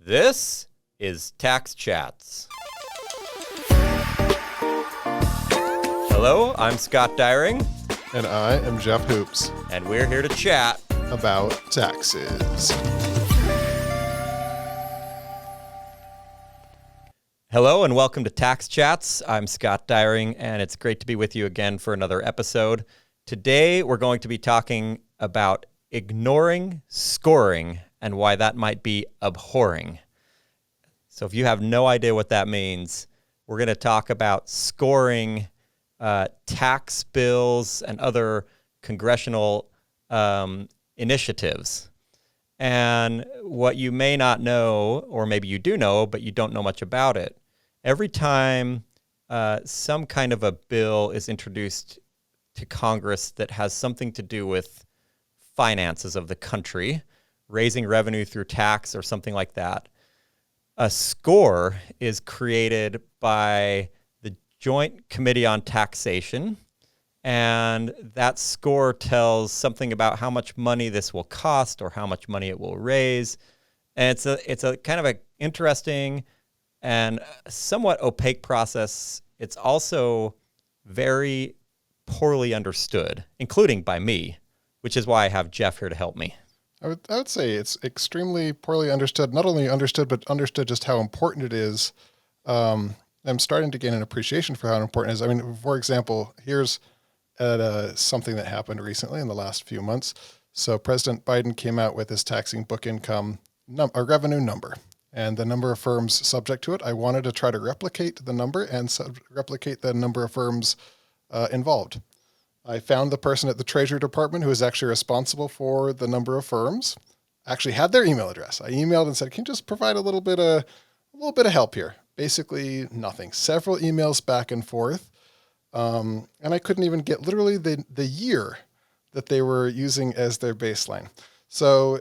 This is Tax Chats. Hello, I'm Scott Deploring. And I am Jeff Hoops. And we're here to chat about taxes. Hello and welcome to Tax Chats. I'm Scott Deploring, and it's great to be with you again for another episode. Today we're going to be talking about ignoring scoring and why that might be abhorring. So if you have no idea what that means, we're going to talk about scoring tax bills and other congressional initiatives. And what you may not know, or maybe you do know, but you don't know much about it, every time some kind of a bill is introduced to Congress that has something to do with finances of the country, raising revenue through tax or something like that, a score is created by the Joint Committee on Taxation, and that score tells something about how much money this will cost or how much money it will raise. And it's a kind of an interesting and somewhat opaque process. It's also very poorly understood, including by me, which is why I have Jeff here to help me. I would say it's extremely poorly understood, not only understood, but understood just how important it is. I'm starting to gain an appreciation for how important it is. I mean, for example, here's something that happened recently in the last few months. So President Biden came out with his taxing book income, a revenue number, and the number of firms subject to it. I wanted to try to replicate the number and replicate the number of firms involved. I found the person at the Treasury Department who is actually responsible for the number of firms, actually had their email address. I emailed and said, can you just provide a little bit of help here? Basically nothing. Several emails back and forth. And I couldn't even get literally the year that they were using as their baseline. So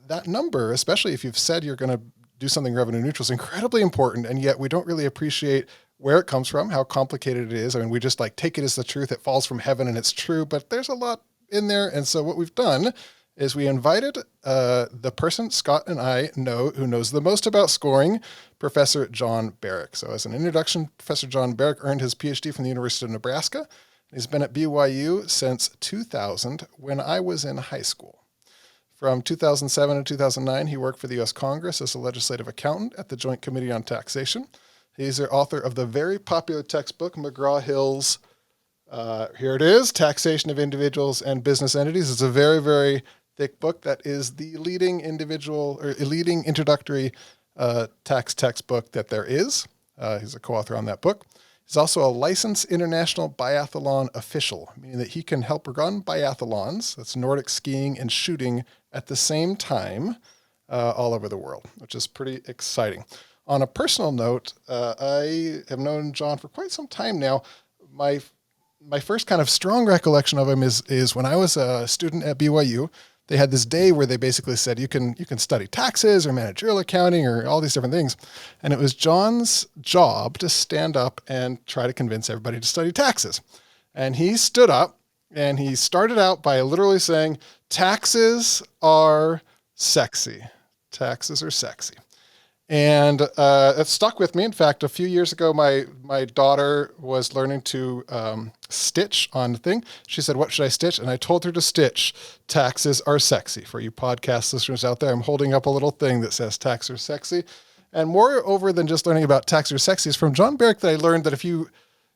that number, especially if you've said you're going to do something revenue neutral, is incredibly important. And yet we don't really appreciate where it comes from, how complicated it is. I mean, we just take it as the truth. It falls from heaven and it's true, but there's a lot in there. And so what we've done is we invited the person Scott and I know who knows the most about scoring, Professor John Barrick. So as an introduction, Professor John Barrick earned his PhD from the University of Nebraska. He's been at BYU since 2000, when I was in high school. From 2007 to 2009, he worked for the U.S. Congress as a legislative accountant at the Joint Committee on Taxation. He's the author of the very popular textbook, McGraw-Hill's, here it is, Taxation of Individuals and Business Entities. It's a very, very thick book that is the leading introductory tax textbook that there is. He's a co-author on that book. He's also a licensed international biathlon official, meaning that he can help run biathlons, that's Nordic skiing and shooting, at the same time all over the world, which is pretty exciting. On a personal note, I have known John for quite some time now. My first kind of strong recollection of him is when I was a student at BYU. They had this day where they basically said you can study taxes or managerial accounting or all these different things, and it was John's job to stand up and try to convince everybody to study taxes. And he stood up and he started out by literally saying, "Taxes are sexy. Taxes are sexy." And it stuck with me. In fact, a few years ago, my daughter was learning to stitch on the thing. She said, "What should I stitch?" And I told her to stitch, "Taxes are sexy." For you podcast listeners out there, I'm holding up a little thing that says taxes are sexy. And moreover than just learning about taxes are sexy, is from John Barrick that I learned that if you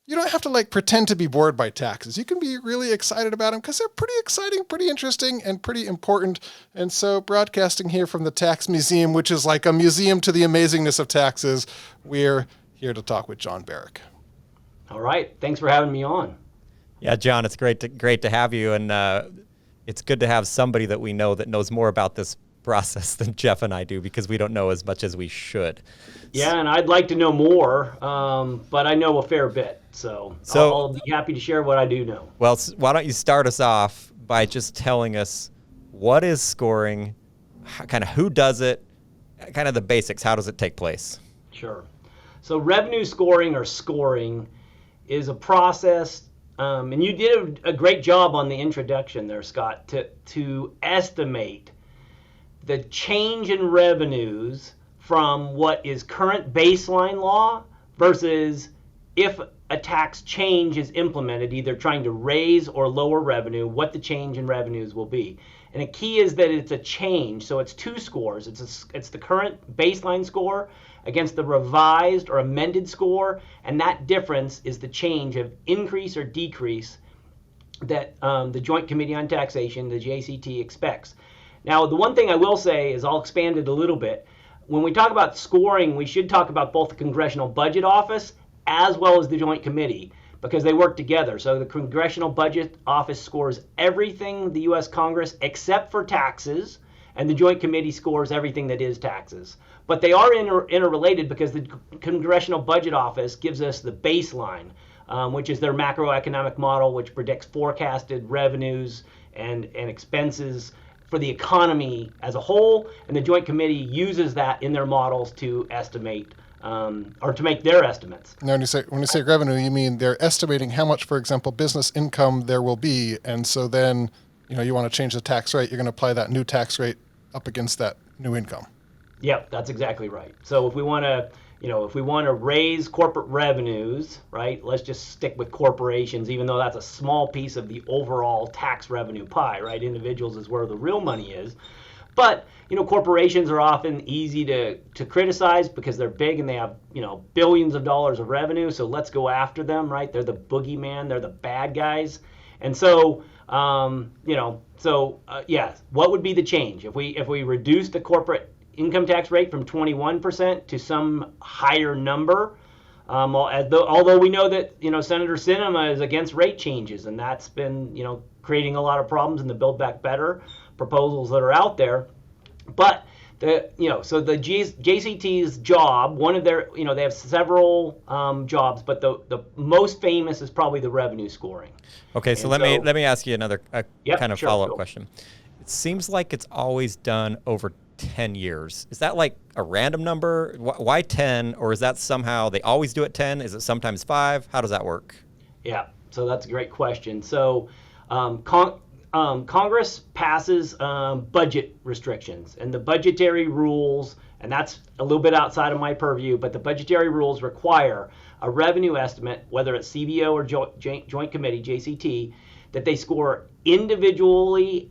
don't have to pretend to be bored by taxes. You can be really excited about them because they're pretty exciting, pretty interesting, and pretty important. And so broadcasting here from the Tax Museum, which is like a museum to the amazingness of taxes, we're here to talk with John Barrick. All right. Thanks for having me on. Yeah, John, it's great to have you. And it's good to have somebody that we know that knows more about this process than Jeff and I do, because we don't know as much as we should. Yeah, and I'd like to know more, but I know a fair bit. So I'll be happy to share what I do know. Well, why don't you start us off by just telling us what is scoring, kind of who does it, kind of the basics, how does it take place? Sure. So revenue scoring, or scoring, is a process, and you did a great job on the introduction there, Scott, to estimate the change in revenues from what is current baseline law versus if a tax change is implemented, either trying to raise or lower revenue, what the change in revenues will be. And a key is that it's a change, so it's two scores. It's the current baseline score against the revised or amended score, and that difference is the change of increase or decrease that the Joint Committee on Taxation, the JCT, expects. Now, the one thing I will say is I'll expand it a little bit. When we talk about scoring, we should talk about both the Congressional Budget Office as well as the Joint Committee, because they work together. So the Congressional Budget Office scores everything the U.S. Congress except for taxes, and the Joint Committee scores everything that is taxes. But they are interrelated because the Congressional Budget Office gives us the baseline, which is their macroeconomic model, which predicts forecasted revenues and expenses for the economy as a whole, and the Joint Committee uses that in their models to estimate or to make their estimates. Now, when you say revenue, you mean they're estimating how much, for example, business income there will be, and so then you want to change the tax rate. You're going to apply that new tax rate up against that new income. Yep, that's exactly right. So if we want to raise corporate revenues, right? Let's just stick with corporations, even though that's a small piece of the overall tax revenue pie, right? Individuals is where the real money is. But, corporations are often easy to criticize because they're big and they have, billions of dollars of revenue. So let's go after them, right? They're the boogeyman. They're the bad guys. And so, yes, what would be the change if we reduce the corporate income tax rate from 21% to some higher number? Although we know that, Senator Sinema is against rate changes, and that's been, creating a lot of problems in the Build Back Better proposals that are out there. But so the JCT's job, one of their, they have several jobs, but the most famous is probably the revenue scoring. Okay, so let me ask you another kind of follow-up question. It seems like it's always done over 10 years. Is that like a random number? Why 10? Or is that somehow they always do it 10? Is it sometimes 5? How does that work? Yeah, so that's a great question. So Congress passes budget restrictions, and the budgetary rules, and that's a little bit outside of my purview, but the budgetary rules require a revenue estimate, whether it's CBO or Joint Committee, JCT, that they score individually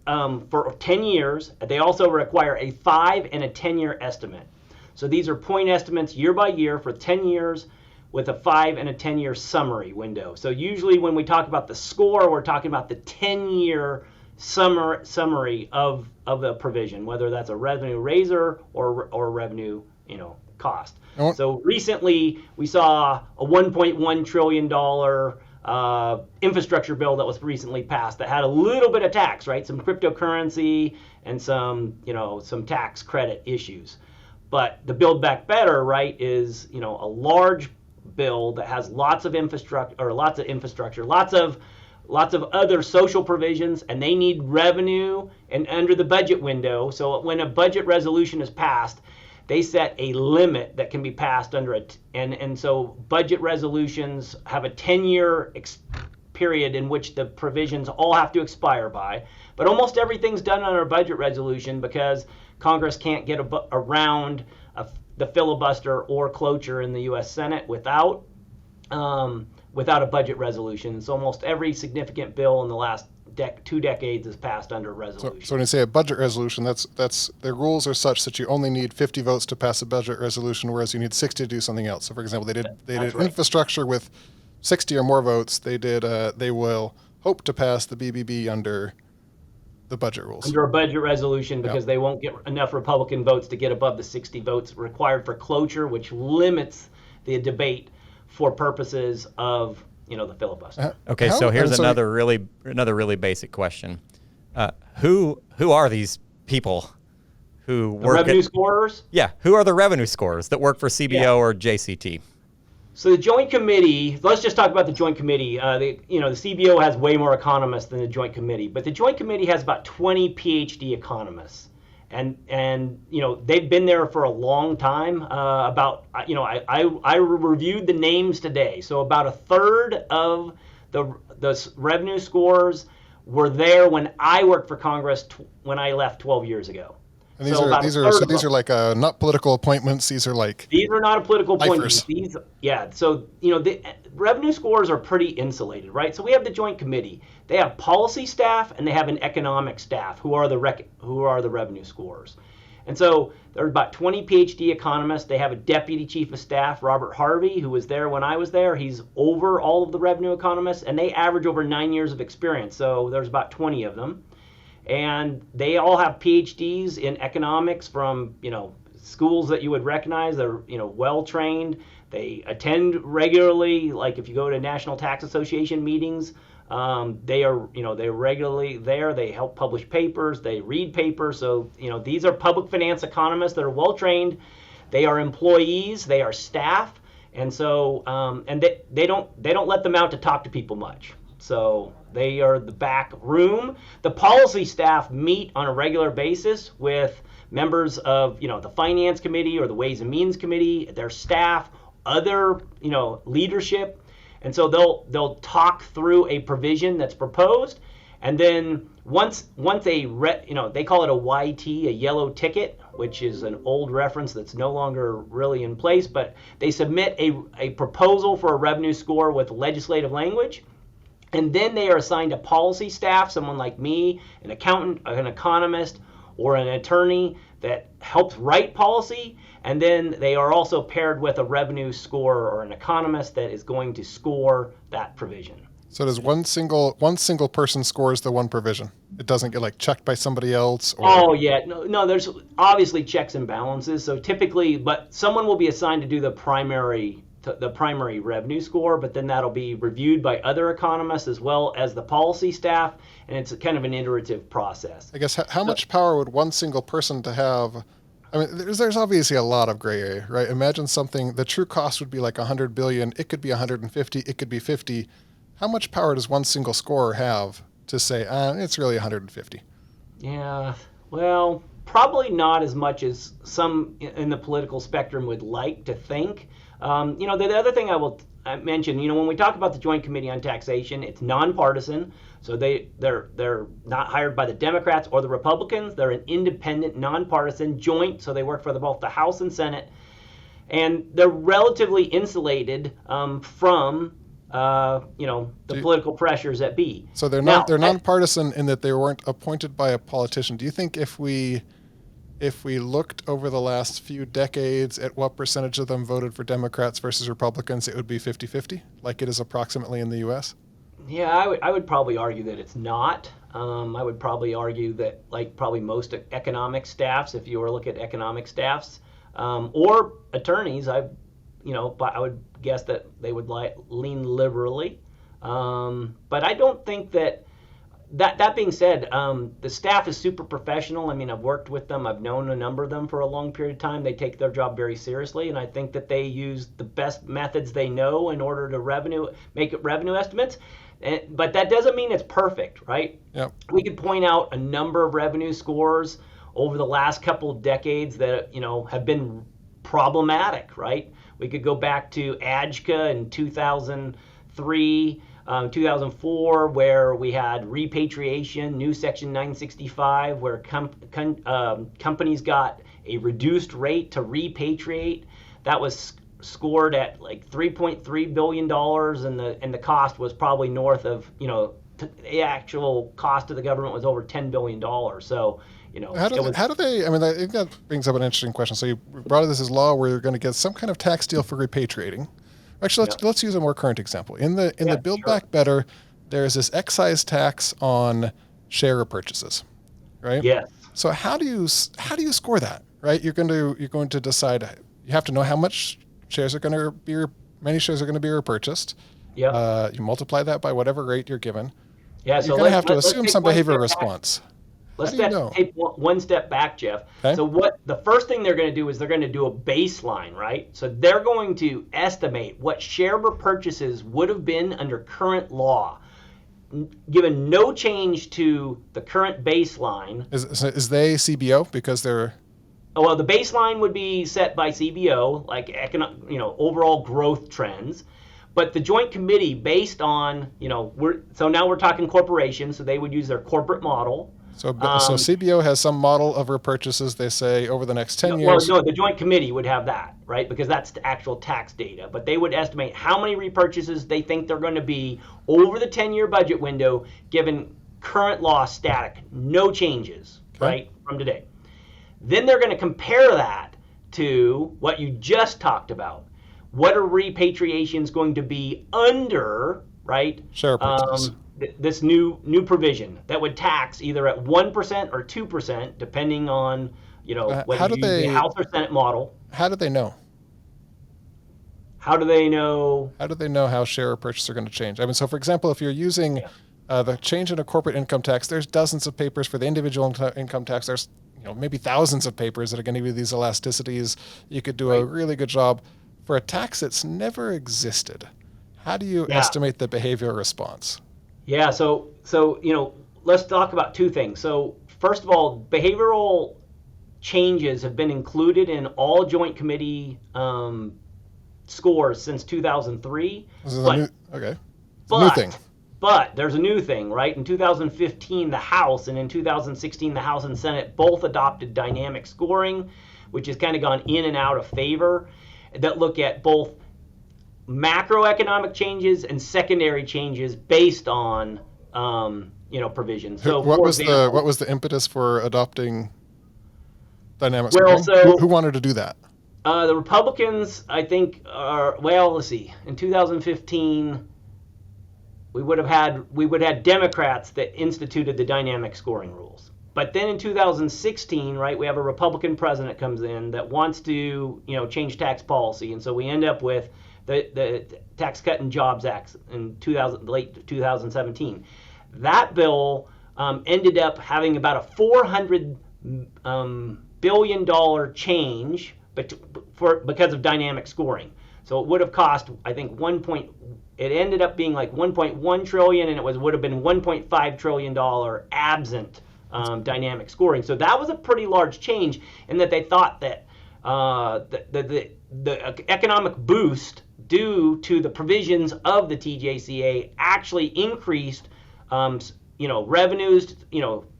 for 10 years. They also require a 5 and a 10-year estimate. So these are point estimates year by year for 10 years with a 5 and a 10-year summary window. So usually when we talk about the score, we're talking about the 10-year summary of the provision, whether that's a revenue raiser or revenue cost. So recently we saw a $1.1 trillion infrastructure bill that was recently passed that had a little bit of tax, right? Some cryptocurrency and some tax credit issues. But the Build Back Better, right, is, a large bill that has lots of infrastructure, lots of other social provisions, and they need revenue and under the budget window. So when a budget resolution is passed, they set a limit that can be passed under it. And so budget resolutions have a 10-year period in which the provisions all have to expire by. But almost everything's done under a budget resolution because Congress can't get around the filibuster or cloture in the U.S. Senate without a budget resolution. So almost every significant bill in the last 2 decades is passed under resolution. So when you say a budget resolution, that's the rules are such that you only need 50 votes to pass a budget resolution, whereas you need 60 to do something else. So for example, they did right. Infrastructure with 60 or more votes. They will hope to pass the BBB under the budget rules. Under a budget resolution, because they won't get enough Republican votes to get above the 60 votes required for cloture, which limits the debate for purposes of the filibuster. Okay, so here's another really basic question. Who are these people who work? The revenue scorers? Yeah, who are the revenue scorers that work for CBO or JCT? So the Joint Committee, let's just talk about the Joint Committee. The CBO has way more economists than the Joint Committee, but the Joint Committee has about 20 PhD economists. And they've been there for a long time. I reviewed the names today. So about a third of the revenue scores were there when I worked for Congress when I left 12 years ago. And So about a third of these them. are like not political appointments. These are like These are not a political lifers. appointments. So the revenue scores are pretty insulated, right? So we have the Joint Committee. They have policy staff and they have an economic staff who are the revenue scores. And so there are about 20 PhD economists. They have a deputy chief of staff, Robert Harvey, who was there when I was there. He's over all of the revenue economists, and they average over 9 years of experience. So there's about 20 of them. And they all have PhDs in economics from, schools that you would recognize. They're, well trained. They attend regularly. Like if you go to National Tax Association meetings, they're regularly there. They help publish papers. They read papers. So, these are public finance economists that are well trained. They are employees. They are staff. And so, and they don't let them out to talk to people much. So they are the back room. The policy staff meet on a regular basis with members of, the Finance Committee or the Ways and Means Committee, their staff, other, leadership. And so they'll talk through a provision that's proposed. And then once they call it a YT, a yellow ticket, which is an old reference that's no longer really in place, but they submit a proposal for a revenue score with legislative language. And then they are assigned a policy staff, someone like me, an accountant, an economist, or an attorney that helps write policy. And then they are also paired with a revenue scorer or an economist that is going to score that provision. So does one single person scores the one provision? It doesn't get checked by somebody else? Or... Oh yeah, no. There's obviously checks and balances. So typically, but someone will be assigned to do the primary revenue score, but then that'll be reviewed by other economists as well as the policy staff, and it's kind of an iterative process. I guess how much power would one single person to have? I mean, there's obviously a lot of gray area, right? Imagine something, the true cost would be like 100 billion, it could be 150, it could be 50. How much power does one single scorer have to say, it's really 150? Yeah, well, probably not as much as some in the political spectrum would like to think. The other thing I will mention, when we talk about the Joint Committee on Taxation, it's nonpartisan. So they're not hired by the Democrats or the Republicans. They're an independent, nonpartisan joint. So they work for both the House and Senate, and they're relatively insulated from the political pressures that be. So they're nonpartisan in that they weren't appointed by a politician. Do you think if we looked over the last few decades at what percentage of them voted for Democrats versus Republicans, it would be 50-50, like it is approximately in the U.S.? Yeah, I would probably argue that it's not. I would probably argue that, probably most economic staffs, if you were to look at economic staffs or attorneys, but I would guess that they would lean liberally. But I don't think that. That being said, the staff is super professional. I mean, I've worked with them. I've known a number of them for a long period of time. They take their job very seriously, and I think that they use the best methods they know in order to make revenue estimates. But that doesn't mean it's perfect, right? Yep. We could point out a number of revenue scores over the last couple of decades that have been problematic, right? We could go back to AJCA in 2003. 2004, where we had repatriation, new Section 965, where companies got a reduced rate to repatriate. That was scored at $3.3 billion, and the cost was probably north of, the actual cost of the government was over $10 billion. So, how do they? I mean, that brings up an interesting question. So you brought this as law where you're going to get some kind of tax deal for repatriating. Actually, let's use a more current example. In the Build Back Better, there's this excise tax on share repurchases, right? Yes. So how do you score that, right? You're going to decide. You have to know how much shares are going to be, many shares are going to be repurchased. Yeah. You multiply that by whatever rate you're given. Yeah. You're going to have to assume some behavioral response. Let's take one step back, Jeff. Okay. So the first thing they're going to do is they're going to do a baseline, right? So they're going to estimate what share repurchases would have been under current law, given no change to the current baseline. Is they CBO because they're... Well, the baseline would be set by CBO, overall growth trends. But the Joint Committee, based on, so now we're talking corporations, so they would use their corporate model. So CBO has some model of repurchases. They say over the next 10 Well, years. no, the joint committee would have that, right? Because that's the actual tax data. But they would estimate how many repurchases they think they're going to be over the 10-year budget window, given current law static, no changes, right, from today. Then they're going to compare that to what you just talked about. What are repatriations going to be under, right? Share purchases. This new provision that would tax either at 1% or 2%, depending on whether you use the House or Senate model. How do they know? How do they know? How do they know how share purchases are going to change? I mean, so for example, if you're using the change in a corporate income tax, there's dozens of papers for the individual income tax. There's maybe thousands of papers that are going to give you these elasticities. You could do a really good job. For a tax that's never existed, how do you estimate the behavioral response? Yeah, so let's talk about two things. So first of all, behavioral changes have been included in all joint committee scores since 2003. This is a new thing. But there's a new thing, right? In 2015, the House, and in 2016, the House and Senate both adopted dynamic scoring, which has kind of gone in and out of favor, that look at both macroeconomic changes and secondary changes based on provisions. So what was the impetus for adopting dynamic scoring? Who wanted to do that? The Republicans, I think, let's see. In 2015, we would have had Democrats that instituted the dynamic scoring rules. But then in 2016, right, we have a Republican president comes in that wants to, change tax policy, and so we end up with the Tax Cut and Jobs Act in late 2017. That bill ended up having about a $400 billion change, because of dynamic scoring. So it would have cost, I think, it ended up being like 1.1 trillion, and it would have been $1.5 trillion absent dynamic scoring. So that was a pretty large change, in that they thought that the economic boost due to the provisions of the TJCA actually increased, revenues,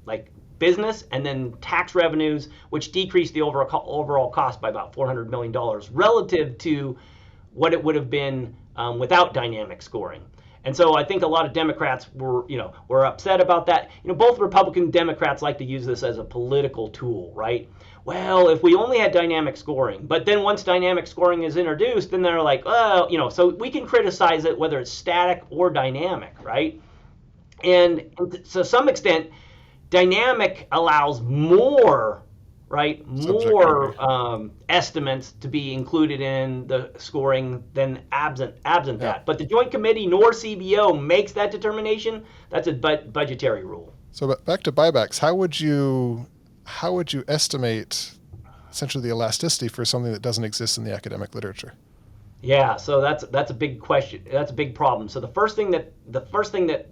like business, and then tax revenues, which decreased the overall cost by about $400 million relative to what it would have been without dynamic scoring. And so I think a lot of Democrats were upset about that. Both Republican and Democrats like to use this as a political tool, right? Well, if we only had dynamic scoring, but then once dynamic scoring is introduced, then they're like, so we can criticize it whether it's static or dynamic, right? And to some extent, dynamic allows more, right, estimates to be included in the scoring than absent that. But the Joint Committee nor CBO makes that determination. That's a budgetary rule. So back to buybacks, how would you estimate essentially the elasticity for something that doesn't exist in the academic literature? Yeah, so that's a big question. That's a big problem. So the first thing that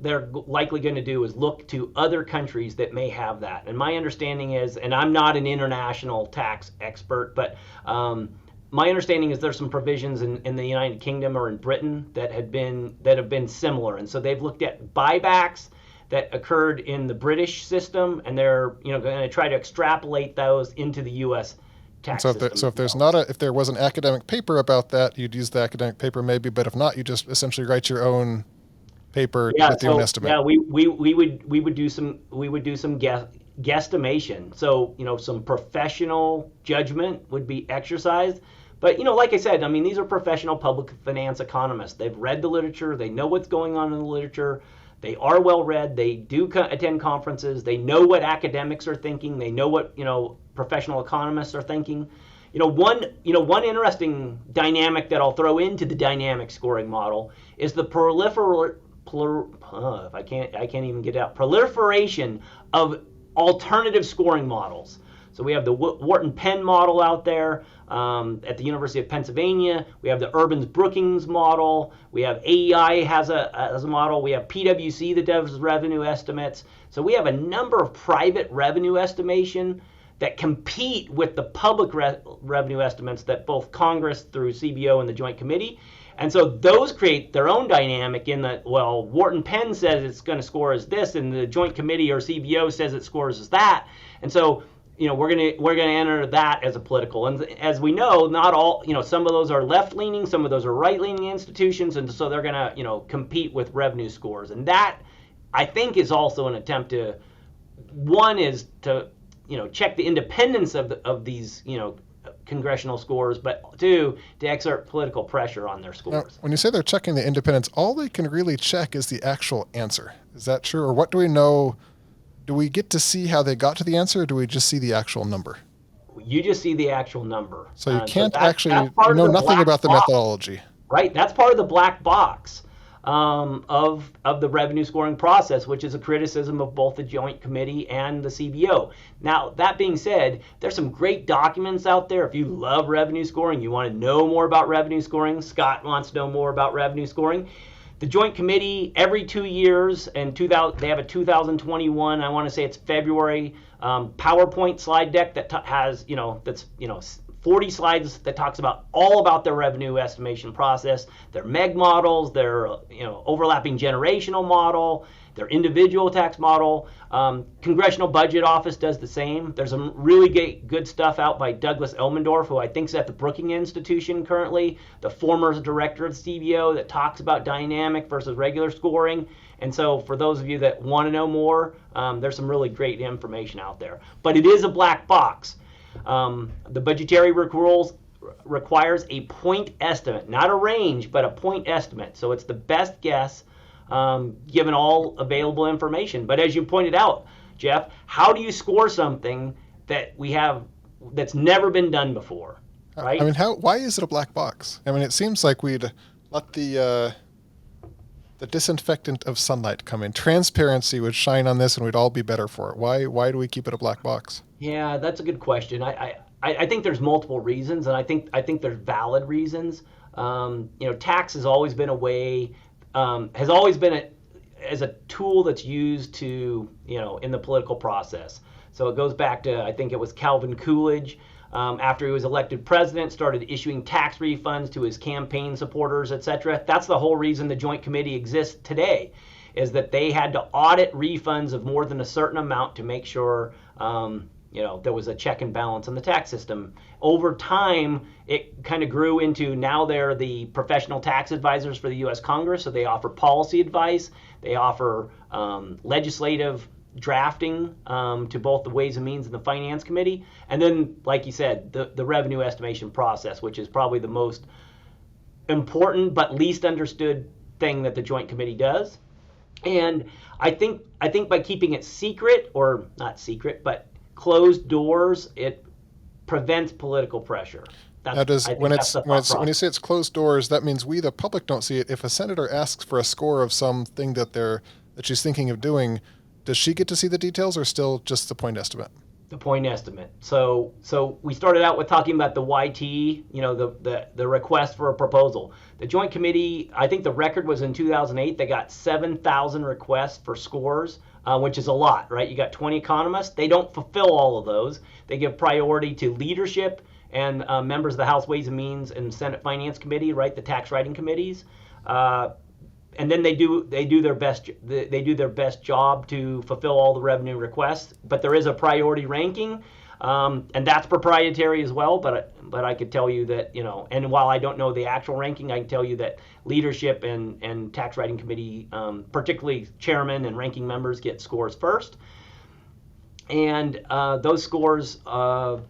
they're likely going to do is look to other countries that may have that. And my understanding is, and I'm not an international tax expert, but my understanding is there's some provisions in the United Kingdom or in Britain that have been similar. And so they've looked at buybacks that occurred in the British system, and they're going to try to extrapolate those into the U.S. tax system. So if there was an academic paper about that, you'd use the academic paper maybe, but if not, you just essentially write your own paper with your own estimate. Yeah, we would do some guesstimation. So some professional judgment would be exercised. But like I said, I mean, these are professional public finance economists. They've read the literature. They know what's going on in the literature. They are well read. They do attend conferences. They know what academics are thinking. They know what professional economists are thinking. One interesting dynamic that I'll throw into the dynamic scoring model is the proliferation of alternative scoring models. So we have the Wharton Penn model out there at the University of Pennsylvania. We have the Urbans-Brookings model. We have AEI has a model. We have PwC that does revenue estimates. So we have a number of private revenue estimation that compete with the public revenue estimates that both Congress through CBO and the Joint Committee. And so those create their own dynamic in that, well, Wharton Penn says it's going to score as this, and the Joint Committee or CBO says it scores as that. And so, we're gonna enter that as a political. And as we know, not all, some of those are left-leaning, some of those are right-leaning institutions, and so they're gonna, compete with revenue scores. And that, I think, is also an attempt to, one is to, check the independence of these, congressional scores, but two, to exert political pressure on their scores. Now, when you say they're checking the independence, all they can really check is the actual answer. Is that true? Or what do we know? Do we get to see how they got to the answer, or do we just see the actual number? You just see the actual number. So you can't actually know nothing about the methodology. Right. That's part of the black box of the revenue scoring process, which is a criticism of both the Joint Committee and the CBO. Now, that being said, there's some great documents out there. If you love revenue scoring, you want to know more about revenue scoring, Scott wants to know more about revenue scoring. The Joint Committee, every 2 years, and they have a 2021, I want to say it's February, PowerPoint slide deck that has, that's 40 slides that talks about all about their revenue estimation process, their MEG models, their overlapping generational model, their individual tax model. Congressional Budget Office does the same. There's some really good stuff out by Douglas Elmendorf, who I think is at the Brookings Institution currently, the former director of CBO, that talks about dynamic versus regular scoring. And so for those of you that want to know more, there's some really great information out there. But it is a black box. The budgetary rules requires a point estimate, not a range, but a point estimate. So it's the best guess given all available information. But as you pointed out, Jeff, how do you score something that we have that's never been done before? Right? I mean, why is it a black box? I mean, it seems like we'd let the disinfectant of sunlight come in. Transparency would shine on this, and we'd all be better for it. Why do we keep it a black box? Yeah, that's a good question. I think there's multiple reasons, and I think there's valid reasons. Tax has always been a way, has always been as a tool that's used to, in the political process. So it goes back to, I think it was Calvin Coolidge, after he was elected president, started issuing tax refunds to his campaign supporters, etc. That's the whole reason the Joint Committee exists today, is that they had to audit refunds of more than a certain amount to make sure there was a check and balance in the tax system. Over time, it kind of grew into, now they're the professional tax advisors for the U.S. Congress, so they offer policy advice, they offer legislative drafting to both the Ways and Means and the Finance Committee, and then, like you said, the revenue estimation process, which is probably the most important but least understood thing that the Joint Committee does. And I think by keeping it secret, or not secret, but closed doors, it prevents political pressure. When you say it's closed doors, that means we, the public, don't see it. If a senator asks for a score of something that she's thinking of doing, does she get to see the details, or still just the point estimate? The point estimate. So we started out with talking about the YT, the request for a proposal. The Joint Committee, I think the record was in 2008, they got 7,000 requests for scores, which is a lot, right? You got 20 economists. They don't fulfill all of those. They give priority to leadership and members of the House Ways and Means and Senate Finance Committee, right? The tax writing committees. And then they do their best job to fulfill all the revenue requests. But there is a priority ranking, and that's proprietary as well. But I could tell you that, and while I don't know the actual ranking, I can tell you that leadership and tax writing committee, particularly chairman and ranking members, get scores first, and those scores follow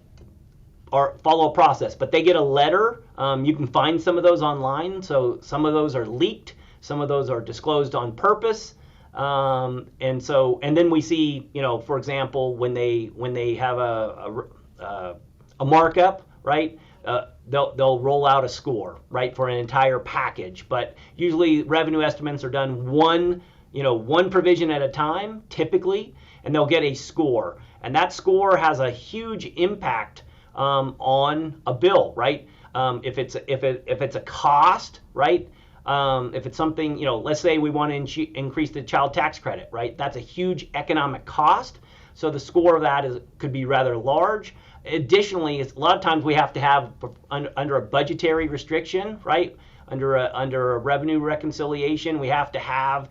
a process. But they get a letter. You can find some of those online. So some of those are leaked. Some of those are disclosed on purpose, and then we see, for example, when they have a markup, right? They'll roll out a score, right, for an entire package. But usually revenue estimates are done one provision at a time, typically, and they'll get a score, and that score has a huge impact on a bill, right? If it's a cost, right? If it's something, let's say we want to increase the child tax credit, right? That's a huge economic cost. so the score of that could be rather large. Additionally, a lot of times we have to have under a budgetary restriction, right? Under a revenue reconciliation, we have to have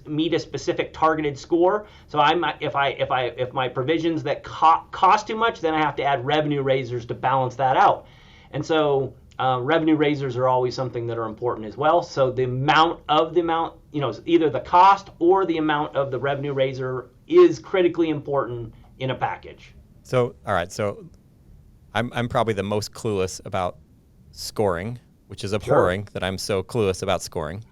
meet a specific targeted score. So if my provisions that cost too much, then I have to add revenue raisers to balance that out. And so revenue raisers are always something that are important as well. So the amount, either the cost or the amount of the revenue raiser is critically important in a package. So, all right. So I'm probably the most clueless about scoring, which is abhorring that I'm so clueless about scoring.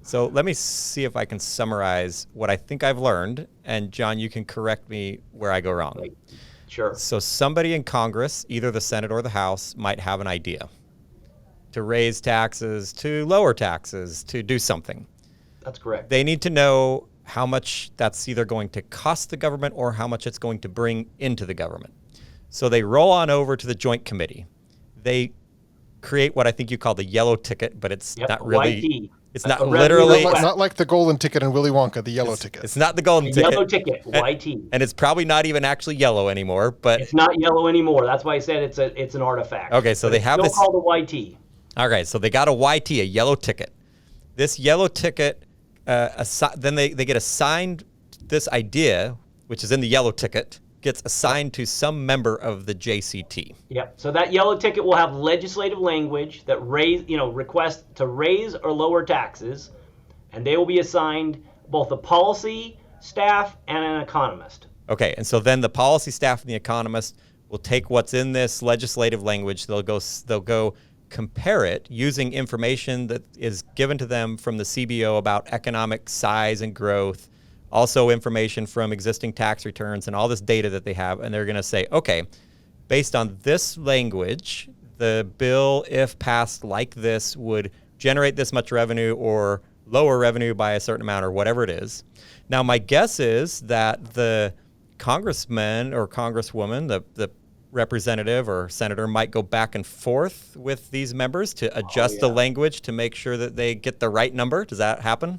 So let me see if I can summarize what I think I've learned. And John, you can correct me where I go wrong. Right. Sure. So somebody in Congress, either the Senate or the House, might have an idea to raise taxes, to lower taxes, to do something. That's correct. They need to know how much that's either going to cost the government or how much it's going to bring into the government. So they roll on over to the Joint Committee. They create what I think you call the yellow ticket, but it's not really. YT. It's not literally. Not like the golden ticket in Willy Wonka, the yellow ticket. It's not the golden ticket. Yellow ticket, YT. And it's probably not even actually yellow anymore. But it's not yellow anymore. That's why I said it's an artifact. Okay, so they have this. Still called a YT. All right, so they got a YT, a yellow ticket. This yellow ticket, then they get assigned this idea, which is in the yellow ticket, gets assigned to some member of the JCT. Yep. So that yellow ticket will have legislative language that request to raise or lower taxes, and they will be assigned both a policy staff and an economist. Okay, and so then the policy staff and the economist will take what's in this legislative language. They'll go compare it using information that is given to them from the CBO about economic size and growth, also information from existing tax returns and all this data that they have, and they're going to say, okay, based on this language, the bill, if passed like this, would generate this much revenue or lower revenue by a certain amount or whatever it is. Now, my guess is that the congressman or congresswoman, the representative or senator, might go back and forth with these members to adjust the language to make sure that they get the right number. Does that happen?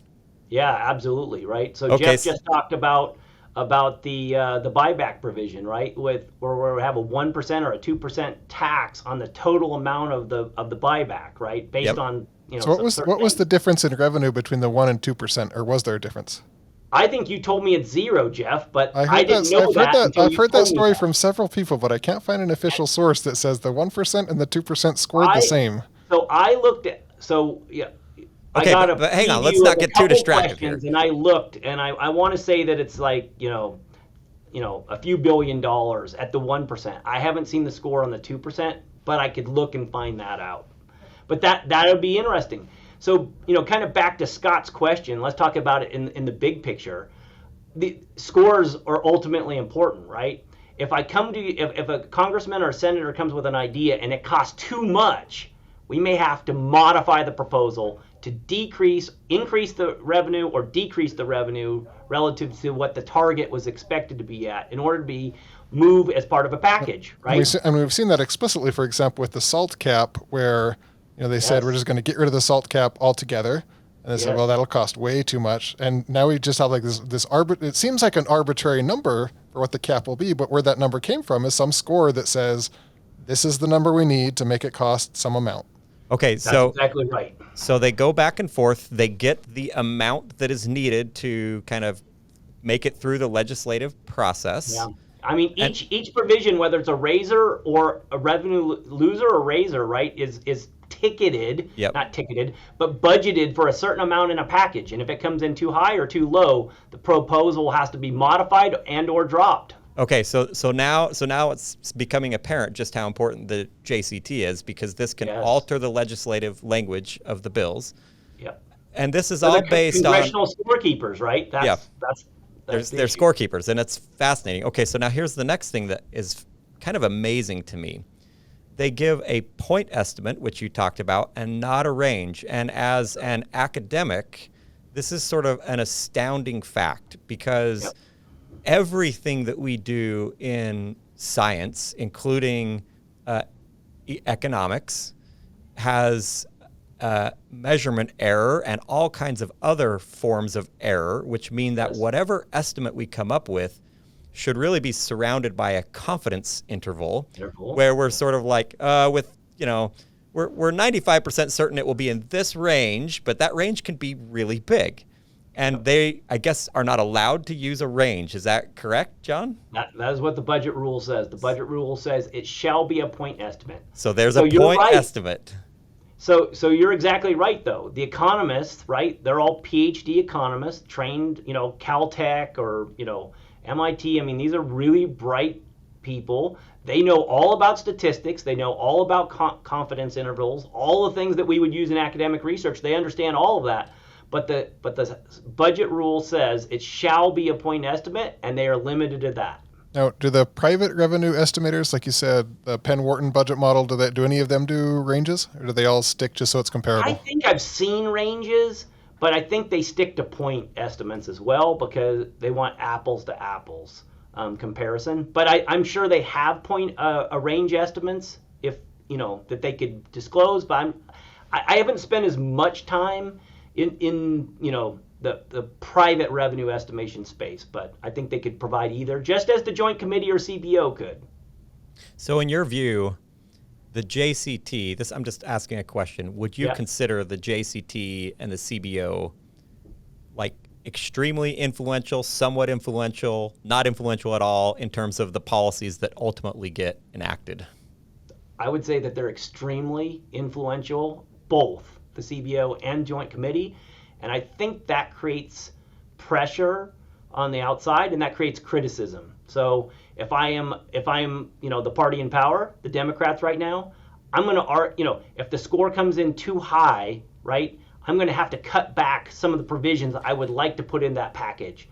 Yeah, absolutely, right. So Okay. Jeff just talked about the buyback provision, right? Where we have a 1% or a 2% tax on the total amount of the buyback, right? Based on So what was the difference in revenue between the 1% and 2%, or was there a difference? I think you told me it's zero, Jeff, but I've heard that story that. from several people, but I can't find an official source that says the 1% and the 2% scored the same. So I looked at Okay, but hang on, let's not get too distracted here. And I looked, and I want to say that it's like a few $1 billion at the 1%. I haven't seen the score on the 2%, but I could look and find that out. But that would be interesting. So kind of back to Scott's question. Let's talk about it in the big picture. The scores are ultimately important, right? If a congressman or a senator comes with an idea and it costs too much, we may have to modify the proposal to increase the revenue or decrease the revenue relative to what the target was expected to be at in order to move as part of a package, right? We've seen that explicitly, for example, with the salt cap, where they said we're just going to get rid of the salt cap altogether, and they said, well, that'll cost way too much, and now we just have like this it seems like an arbitrary number for what the cap will be, but where that number came from is some score that says this is the number we need to make it cost some amount. Okay, That's so exactly right. So they go back and forth. They get the amount that is needed to kind of make it through the legislative process. Yeah. I mean, each provision, whether it's a raiser or a revenue loser or raiser, right, is ticketed, not ticketed, but budgeted for a certain amount in a package. And if it comes in too high or too low, the proposal has to be modified and or dropped. Okay, so now it's becoming apparent just how important the JCT is, because this can alter the legislative language of the bills. Yep. And this is all based on congressional scorekeepers, right? They're scorekeepers, and it's fascinating. Okay, so now here's the next thing that is kind of amazing to me. They give a point estimate, which you talked about, and not a range. And as an academic, this is sort of an astounding fact, because everything that we do in science, including economics, has measurement error and all kinds of other forms of error, which mean that whatever estimate we come up with, should really be surrounded by a confidence interval Interval. where we're sort of like, we're 95% certain it will be in this range, but that range can be really big. And they, I guess, are not allowed to use a range. Is that correct, John? That is what the budget rule says. The budget rule says it shall be a point estimate. So there's a point estimate. So you're exactly right, though. The economists, right? They're all PhD economists, trained, Caltech or, MIT. I mean, these are really bright people. They know all about statistics. They know all about confidence intervals, all the things that we would use in academic research. They understand all of that. But the budget rule says it shall be a point estimate, and they are limited to that. Now, do the private revenue estimators, like you said, the Penn Wharton budget model, do any of them do ranges, or do they all stick just so it's comparable? I think I've seen ranges, but I think they stick to point estimates as well because they want apples to apples comparison. But I'm sure they have a range estimates if that they could disclose. But I haven't spent as much time in the private revenue estimation space, but I think they could provide either, just as the Joint Committee or CBO could. So in your view, the JCT, I'm just asking a question, would you consider the JCT and the CBO like extremely influential, somewhat influential, not influential at all in terms of the policies that ultimately get enacted? I would say that they're extremely influential, both the CBO and Joint Committee, and I think that creates pressure on the outside, and that creates criticism. So if I am the party in power, the Democrats right now, I'm going to if the score comes in too high, right, I'm going to have to cut back some of the provisions I would like to put in that package.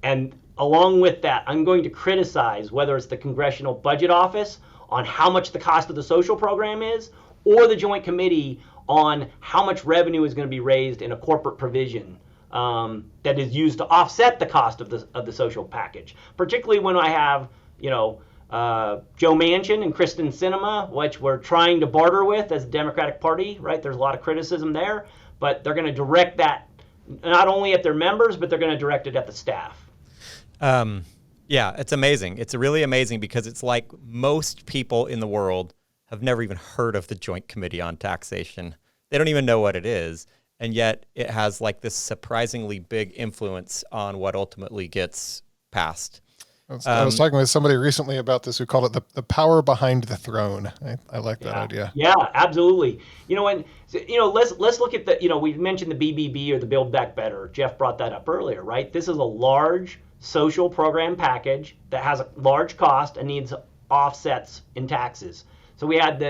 And along with that, I'm going to criticize whether it's the Congressional Budget Office on how much the cost of the social program is, or the Joint Committee on how much revenue is going to be raised in a corporate provision that is used to offset the cost of the social package. Particularly when I have, Joe Manchin and Kristen Sinema, which we're trying to barter with as the Democratic Party, right? There's a lot of criticism there, but they're going to direct that not only at their members, but they're going to direct it at the staff. Yeah, it's amazing. It's really amazing because it's like most people in the world have never even heard of the Joint Committee on Taxation. They don't even know what it is. And yet it has like this surprisingly big influence on what ultimately gets passed. I was talking with somebody recently about this who called it the power behind the throne. I like that idea. Yeah, absolutely. Let's look at we mentioned the BBB or the Build Back Better. Jeff brought that up earlier, right? This is a large social program package that has a large cost and needs offsets in taxes. So we had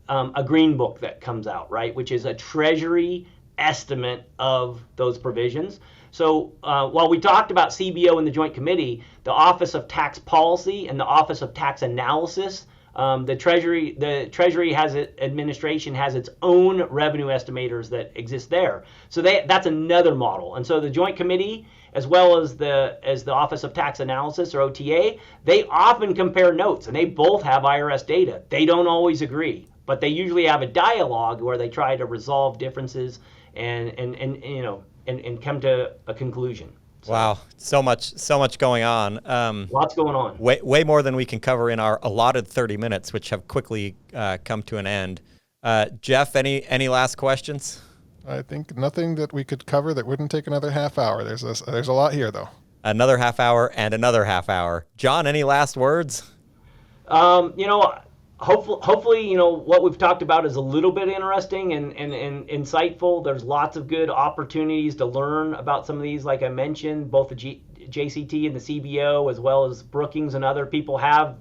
a green book that comes out, right, which is a Treasury estimate of those provisions. So while we talked about CBO and the Joint Committee, the Office of Tax Policy and the Office of Tax Analysis, the Treasury administration has its own revenue estimators that exist there. So that's another model. And so the Joint Committee, as well as the Office of Tax Analysis or OTA, they often compare notes, and they both have IRS data. They don't always agree, but they usually have a dialogue where they try to resolve differences and come to a conclusion. So, wow, so much going on. Lots going on. Way more than we can cover in our allotted 30 minutes, which have quickly come to an end. Jeff, any last questions? I think nothing that we could cover that wouldn't take another half hour. There's a lot here, though. Another half hour and another half hour. John, any last words? Hopefully, what we've talked about is a little bit interesting and insightful. There's lots of good opportunities to learn about some of these. Like I mentioned, both the JCT and the CBO, as well as Brookings and other people have,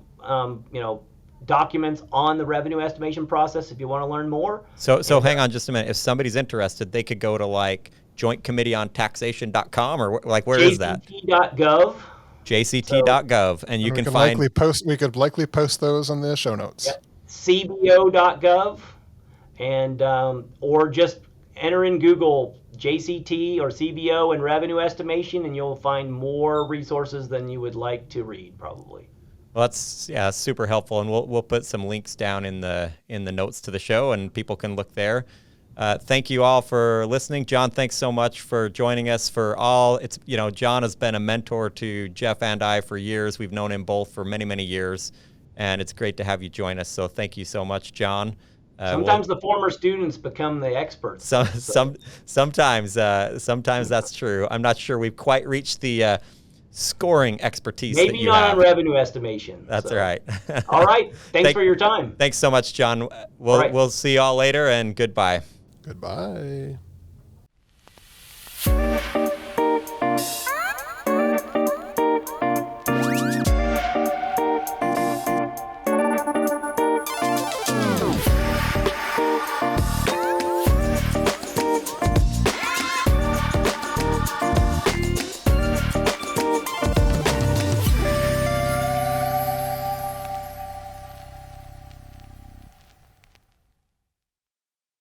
documents on the revenue estimation process if you want to learn more. So hang on just a minute. If somebody's interested, they could go to like jointcommitteeontaxation.com or like where is that? jct.gov. jct.gov, and you can find. We could likely post those on the show notes. Yep. cbo.gov, and or just enter in Google JCT or CBO and revenue estimation, and you'll find more resources than you would like to read, probably. Well, that's super helpful, and we'll put some links down in the notes to the show, and people can look there. Thank you all for listening. John, thanks so much for joining us. For all, it's John has been a mentor to Jeff and I for years. We've known him both for many, many years, and it's great to have you join us. So thank you so much, John. Sometimes the former students become the experts. Sometimes that's true. I'm not sure we've quite reached the scoring expertise. Maybe that you not have. on revenue estimation. That's right. All right. Thanks for your time. Thanks so much, John. We'll see you all later, and goodbye. Goodbye.